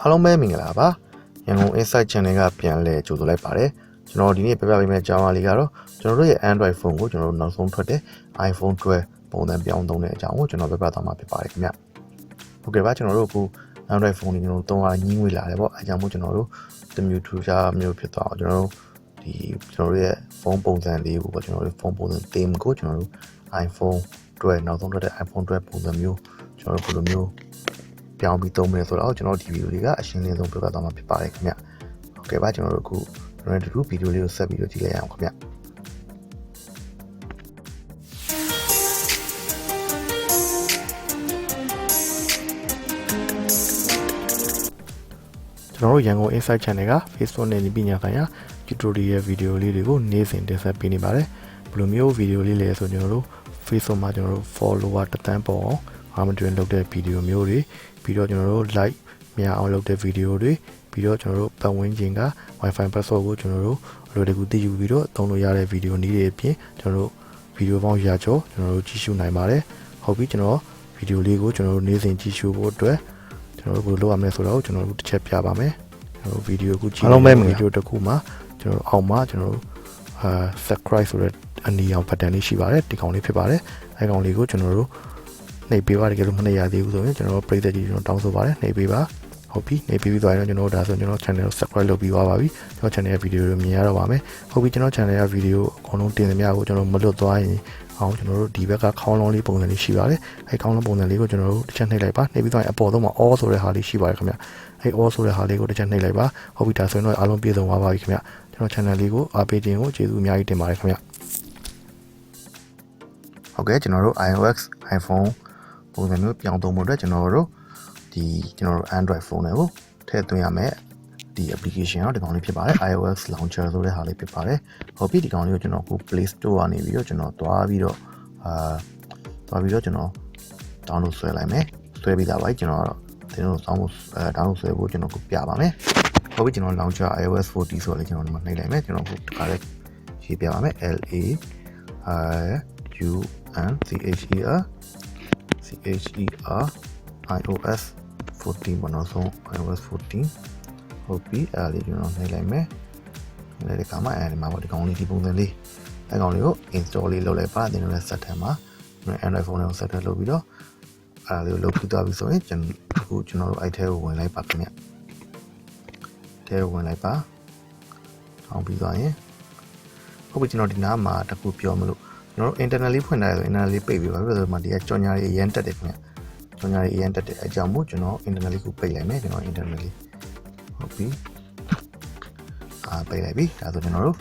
အားလုံးပဲမင်္ဂလာပါရန်ကုန် Insight Channel ကပြန်လဲကြိုဆိုလိုက်ပါတယ်ကျွန်တော်ဒီနေ့ပြပြပေးမယ့်အကြောင်းအရာလေးကတော့ကျွန်တော်တို့ရဲ့ Android phone ကိုကျွန်တော်တို့နောက်ဆုံးထွက်တဲ့ iPhone 12ပုံစံပြောင်းသုံးတဲ့အကြောင်းကိုကျွန်တော်ပြပြသွားမှာဖြစ်ပါတယ်ခင်ဗျဟုတ်ကဲ့ပါကျွန်တော်တို့အခု Android phone ကိုကျွန်တော်တို့သုံးရညှိငွေလာတယ်ပေါ့အဲကြောင့်မို့ကျွန်တော်တို့တမျိုးထူခြားမျိုးဖြစ်သွားအောင်ကျွန်တော်တို့ကျွန်တော်တို့ရဲ့ phone ပုံစံလေးကိုပေါ့ကျွန်တော်တို့ phone ပုံစံ theme ကိုကျွန်တော်တို့ iPhone 12နောက်ဆုံးထွက်တဲ့ iPhone 12ပုံစံမျိုးကျွန်တော်တို့ဘယ်လိုမျိုးပြောင်းပြီးသုံးမယ်ဆိုတော့ကျွန်တော်ဒီဗီဒီယိုလေးကအရှင်းလင်းဆုံးပြသသွားမှာဖြစ်ပါတယ်ခင်ဗျဟုတ်ကဲ့ပါကျွန်တော်တို့အခုကျွန်တော်တို့ဗီဒီယိုလေးကိုဆက်ပြီးတော့ကြည့်လိုက်ရအောင်ခင်ဗျကျွန်တော်တို့ရန်ကုန် Insight Channel က Facebook နဲ့ပညာဆိုင်ရာ tutorial ဗီဒီယိုလေးတွေကိုနေ့စဉ်တင်ဆက်ပေးနေပါတယ်ဘယ်လိုမျိုးဗီဒီယိုလေးလဲဆိုကျွန်တော်တို့ Facebook မှာကျွန်တော်တို့ follower တသန်းပေါ်အောင်အားမတွင်လုပ်တဲ့ဗီဒီယိုမျိုးတွေပြီးတော့ကျွန်တော်တို့ like များအောင်လုပ်တဲ့ဗီဒီယိုတွေပြီးတော့ကျွန်တော်တို့ပတ်ဝန်းကျင်က Wi-Fi password ကိုကျွန်တော်တို့အလိုတကူသိယူပြီးတော့သုံးလို့ရတဲ့ဗီဒီယိုနည်းတွေအပြင်ကျွန်တော်တို့ဗီဒီယိုပေါင်းရာကျော်ကျွန်တော်တို့ကြည့်ရှုနိုင်ပါတယ်ဟုတ်ပြီကျွန်တော်ဗီဒီယိုလေးကိုကျွန်တော်တို့နေ့စဉ်ကြည့်ရှုဖို့အတွက်ကျွန်တော်တို့ဘယ်လိုလုပ်ရမလဲဆိုတော့ကျွန်တော်တို့တစ်ချက်ပြပါမယ်ကျွန်တော်တို့ဗီဒီယိုကိုကြည့်အောင်ဗီဒီယိုတစ်ခုမှာကျွန်တော်တို့အောက်မှာကျွန်တော်တို့subscribe ဆိုတဲ့အနီရောင် button လေးရှိပါတယ်ဒီကောင်လေးဖြစ်ပါတယ်အဲကောင်လေးကိုကျွန်တော်တို့နှိပ်ပေးပါတကယ်လို့မနှိပ်ရသေးဘူးဆိုရင်ကျွန်တော်ပရိသတ်ကြီးကျွန်တော်တောင်းဆိုပါတယ်နှိပ်ပေးပါဟုတ်ပြီနှိပ်ပေးပြီးသွားရင်ကျွန်တော်ဒါဆိုကျွန်တော် channel ကို subscribe လုပ်ပြီးသွားပါပြီကျွန်တော် channel ရဲ့ video ကိုမြင်ရတော့ပါမယ်ဟုတ်ပြီကျွန်တော် channel ရဲ့ video အကုန်လုံးတင်သမျှကိုကျွန်တော်မလွတ်သွားရင်အောင်ကျွန်တော်တို့ဒီဘက်ကခေါင်းလုံးလေးပုံစံလေးရှိပါတယ်အဲခေါင်းလုံးပုံစံလေးကိုကျွန်တော်တို့တစ်ချက်နှိပ်လိုက်ပါနှိပ်ပြီးသွားရင်အပေါ်ဆုံးမှာ all ဆိုတဲ့ဟာလေးရှိပါတယ်ခင်ဗျအဲ all ဆိုတဲ့ဟာလေးကိုတစ်ချက်နှိပ်လိုက်ပါဟုတ်ပြီဒါဆိုရင်တော့အားလုံးပြည့်စုံသွားပါပြီခင်ဗျကျွန်တော် channel လေးကိုအားပေးခြင်းကိုကျေးဇူးအများကြီးတင်ပါတယ်ခင်ဗျဟုတ်ကဲ့ကျွန်တော်တို့ iOS iPhone ပုံစံမျိုးပြောင်းသုံးဖို့အတွက်ကျွန်တော်တို့ Android phone တွေကိုထည့်သွင်းရမယ်ဒီ application တော့ဒီကောင်လေးဖြစ်ပါတယ် iOS launcher ဆိုတဲ့ဟာလေးဖြစ်ပါတယ်ဟုတ်ပြီဒီကောင်လေးကိုကျွန်တော်ကို Play Store ကနေပြီးတော့ကျွန်တော်သွားပြီးတော့ကျွန်တော် download ဆွဲလိုက်မယ်ဆွဲပြီးသားပါကျွန်တော်တို့download ဆွဲဖို့ကျွန်တော်ကိုပြပါမယ်ဟုတ်ပြီကျွန်တော် launcher iOS 14ဆိုတော့ကျွန်တော်ဒီမှာနှိပ်လိုက်မယ်ကျွန်တော်ကိုတခါလေးရေးပြပါမယ် iOS 14ပေါ့နော်ဆုံး iOS 14ဟုတ်ပြီအဲ့ဒါလေးကျွန်တော်နှိပ်လိုက်မယ်နှိပ်လိုက်တဲ့အခါမှာအဲဒီမှာပေါ့ဒီကောင်လေးဒီပုံစံလေးအဲကောင်လေးကို install လေးလုပ်လိုက်ပါဒီလိုနဲ့ set ထဲမှာ Android phone ကို set ထဲလုပ်ပြီးတော့အဲ့ဒါလေးကိုလုပ်ပြီးသွားပြီဆိုရင်ကျွန်တော်တို့အဲ့ထဲကိုဝင်လိုက်ပါခင်ဗျထဲကိုဝင်လိုက်ပါအောင်ပြီးသွားရင်ဟုတ်ပြီကျွန်တော်ဒီနားမှာတခုပြောမလို့ကျွန်တော်တို့ internet လေးဖွင့်ထားရဆို internet လေးပိတ်ပြီးပါပြီဆိုတော့ဒီကကြော်ညာလေးအရင်တက်တယ်ခင်ဗျကြော်ညာလေးအရင်တက်တယ်အကြောင်းမို့ကျွန်တော် internet လေးကိုပိတ်လိုက်မယ်ကျွန်တော် internet လေးဟုတ်ပြီပိတ်လိုက်ပြီဒါဆိုကျွန်တော်တို့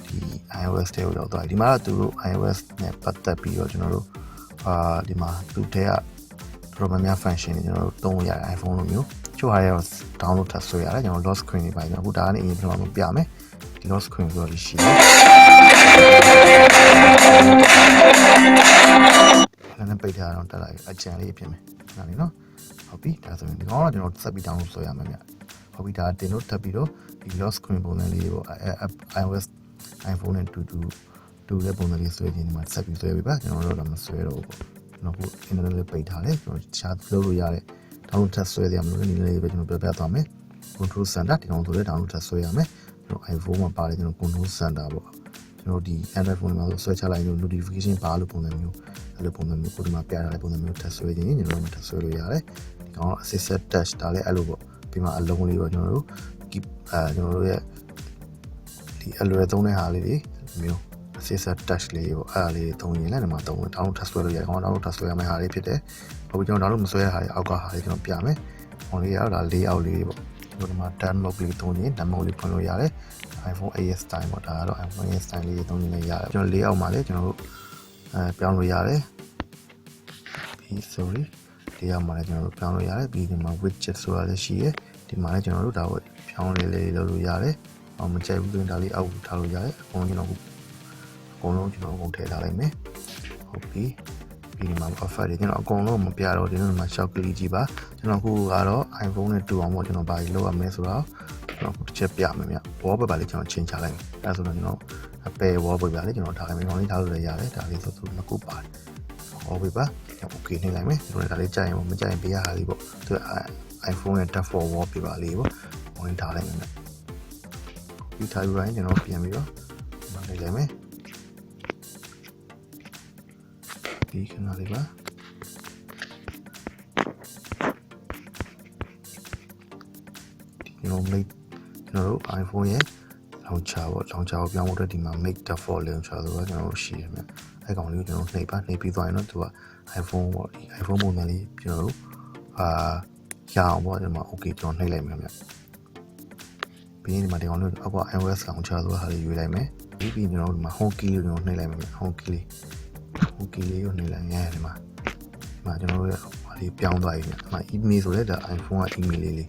ဒီ iOS ထဲကိုရောက်သွားပြီဒီမှာတော့သူတို့ iOS နဲ့ပတ်သက်ပြီးတော့ကျွန်တော်တို့ဒီမှာသူ့ထဲကတော်တော်များများ function တွေကျွန်တော်တို့သုံးလို့ရတယ် iPhone လိုမျိုးချို့ဟာတွေတော့ download ထပ်ဆွဲရတယ်ကျွန်တော် lock screen တွေပါကျွန်တော်အခုဒါကနေအရင်ကျွန်တော်ပြမယ်ဒီ lock screen ဆိုတော့ဒီရှိတယ်လည်းပိတ်ထားတော့တက်လာပြီအကြံလေးဖြစ်မယ်ဒါလေးနော်ဟုတ်ပြီဒါဆိုရင်ဒီကောင်တော့ကျွန်တော်ဆက်ပြီး download ဆွဲရမယ်ဗျဟုတ်ပြီဒါတင်လို့ထပ်ပြီးတော့ဒီ lock screen ပုံစံလေးတွေပေါ့ iOS iPhone နဲ့တူတဲ့ပုံစံလေးဆွဲခြင်းဒီမှာဆက်ပြီးဆွဲပေးပါကျွန်တော်တို့တော့မဆွဲတော့ဘူးပေါ့ကျွန်တော်ခု internet လေးပိတ်ထားတယ်ကျွန်တော်တခြားလုပ်လို့ရတယ် download ထပ်ဆွဲရမလို့ဒီလေးပဲကျွန်တော်ပြသွားမယ် control center ဒီကောင်ဆိုလဲ download ထပ်ဆွဲရမယ်ကျွန်တော် iPhone မှာပါတယ်ကျွန်တော် control center ပေါ့ကျွန်တော်ဒီ Android phone မှာဆိုဆွဲချလိုက်လို့ notification ပါလို့ပုံစံမျိုးအဲ့လိုပုံစံမျိုးကိုဒီမှာပြထားတဲ့ပုံစံမျိုးထပ်ဆွဲခြင်းကျွန်တော်တို့ထပ်ဆွဲလို့ရတယ်ဒီကောင် assistant touch ဒါလည်းအဲ့လိုပေါ့ဒီမှာအလုံးလေးပေါ့ကျွန်တော်တို့ကျွန်တော်တို့ရဲ့ဒီအလွယ်သုံးတဲ့ဟာလေးတွေမျိုး assistant touch လေးပေါ့အဲ့ဒါလေးသုံးရင်လည်းဒီမှာသုံးတောင်းထပ်ဆွဲလို့ရတယ်ကောင်တောင်းထပ်ဆွဲရမယ့်ဟာလေးဖြစ်တယ်ဟုတ်ပြီကျွန်တော်တောင်းလို့မဆွဲရတဲ့ဟာတွေအောက်ကဟာလေးကျွန်တော်ပြမယ်ဟိုလေးရတော့ဒါ layout လေးပေါ့ဒီမှာ turn mode လေးသုံးရင် turn mode လေးဖွင့်လို့ရတယ် iPhone AS style ပေါ့ဒါကတော့ iPhone AS style လေးသုံးရင်လည်းရတယ်ကျွန်တော် layout မှာလည်းကျွန်တော်တို့ပြောင်းလို့ရတယ်ပြီး sorry layout မှာလည်းကျွန်တော်တို့ပြောင်းလို့ရတယ်ပြီးဒီမှာ widget ဆိုတာလည်းရှိတယ်ဒီမှာလည်းကျွန်တော်တို့ဒါကိုပြောင်းလေးလုပ်လို့ရတယ်မကြိုက်ဘူးဆိုရင်ဒါလေးအောက်ကိုထားလို့ရတယ်အကုန်လုံးကျွန်တော်အကုန်ထည့်ထားလိုက်မယ်ဟုတ်ပြီဒီမှာ offer တွေကျွန်တော်အကုန်လုံးမပြတော့ဒီနေ့မှာ short click ကြည့်ပါကျွန်တော်ခုကတော့ iPhone နဲ့တူအောင်ပေါ့ကျွန်တော်ဘာကြီးလုပ်ရမလဲဆိုတော့ကျွန်တော်တစ်ချက်ပြမယ်ဗျ wallpaper လေးကျွန်တော်ချင်းချလိုက်မယ်အဲဆိုတော့ကျွန်တော်အပယ် wallpaper လေးကျွန်တော်ထားလိုက်မယ်ခေါင်းလေးထားလို့လည်းရတယ်ဒါလေးဆိုနှစ်ခုပါတယ် wallpaper okay နှိပ်လိုက်မယ်ကျွန်တော်ဒါလေးကြိုက်ရင်မကြိုက်ရင်ဘေးကဟာလေးပေါ့သူ iPhone ရဲ့ default wallpaper လေးကိုဝင်ထားလိုက်မယ်ဒီထားယူတိုင်းကျွန်တော်ပြန်ပြီးတော့မနေလိုက်မယ်ဒီခဏလေးပါကျွန်တော်တို့ iPhone ရဲ့ launcher ပေါ့ launcher ကိုပြောင်းဖို့အတွက်ဒီမှာ make default launcher ဆိုတော့ကျွန်တော်တို့ရှိတယ်မြတ်အဲကောင်လေးကိုကျွန်တော်နှိပ်ပြီးသွားရင်တော့သူက iPhone ပေါ့ဒီ iPhone ပုံစံလေးကျွန်တော်တို့ရအောင်ပေါ့ဒီမှာ okay ကျွန်တော်နှိပ်လိုက်မယ်မြတ်ပြီးရင်ဒီမှာဒီကောင်လေးအောက်က iOS launcher ဆိုတာဟာလေးရွေးလိုက်မယ်ပြီးကျွန်တော်တို့ဒီမှာ home key လေးကိုကျွန်တော်နှိပ်လိုက်မယ်မြတ် home key လေးကိုနှိပ်လိုက်ရင်ဒီမှာကျွန်တော်တို့ရဲ့ဟာလေးပြောင်းသွားပြီမြတ်ဒီမှာ email ဆိုလဲဒါ iPhone က email လေး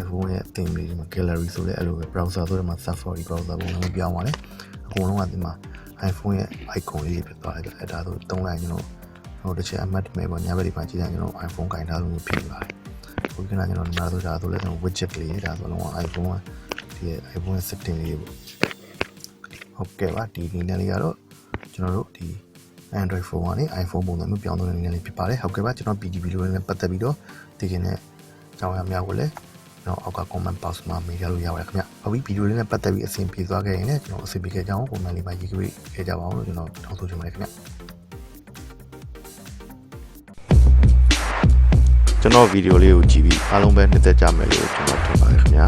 iPhone ရဲ့အသင်လေးဒီမှာ gallery ဆိုလဲအဲ့လိုပဲ browser ဆိုတော့မှာ Safari browser ပုံစံမျိုးပြောင်းသွားတယ်အကုန်လုံးကဒီမှာ iPhone ရဲ့ icon လေးဖြစ်သွားတယ်အဲ့ဒါဆိုတုံးလိုက်ကျွန်တော်တစ်ချက်အမှတ်တမဲ့ပေါ့ညဘက်ဒီမှာကြည့်ရင်ကျွန်တော် iPhone ကင်ထားလို့ဖြစ်လာတယ်ခုခဏကျွန်တော်နားဆိုဒါဆိုလဲကျွန်တော် widget လေးဒါဆိုလုံးဝ iPhone ကဒီ iPhone ရဲ့ setting လေးပေါ့ဟုတ်ကဲ့ပါဒီနည်းလေးကတော့ကျွန်တော်တို့ဒီ Android phone ကနေ iPhone ပုံစံမျိုးပြောင်းသွားတဲ့နည်းလေးဖြစ်ပါတယ်ဟုတ်ကဲ့ပါကျွန်တော် PDB လိုနဲ့ပတ်သက်ပြီးတော့ဒီကနေ့ကြောင်းရများကိုလည်းကျွန်တော်အောက်က comment box မှာမေးရလို့ရပါတယ်ခင်ဗျ။အခုဗီဒီယိုလေးနဲ့ပတ်သက်ပြီးအဆင်ပြေသွားခဲ့ရင်လည်းကျွန်တော်အဆင်ပြေခဲ့ကြအောင် comment လေးမှာရေးခဲ့ကြပါအောင်လို့ကျွန်တော်တောင်းဆိုချင်ပါတယ်ခင်ဗျ။ကျွန်တော်ဗီဒီယိုလေးကိုကြည့်ပြီးအားလုံးပဲနှစ်သက်ကြမယ်လို့ကျွန်တော်ထင်ပါတယ်ခင်ဗျာ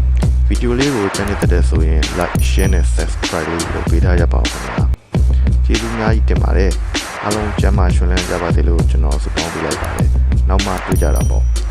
။ဗီဒီယိုလေးကိုချမ်းနှစ်သက်တဲ့ဆိုရင် like share နဲ့ subscribe လေးလုပ်ပေးထားကြပါဦးခင်ဗျာ။ကျေးဇူးအများကြီးတင်ပါတယ်။အားလုံးကျမ်းမာရှင်လန်းကြပါစေလို့ကျွန်တော်ဆုတောင်းပေးလိုက်ပါတယ်။နောက်မှတွေ့ကြတာပေါ့။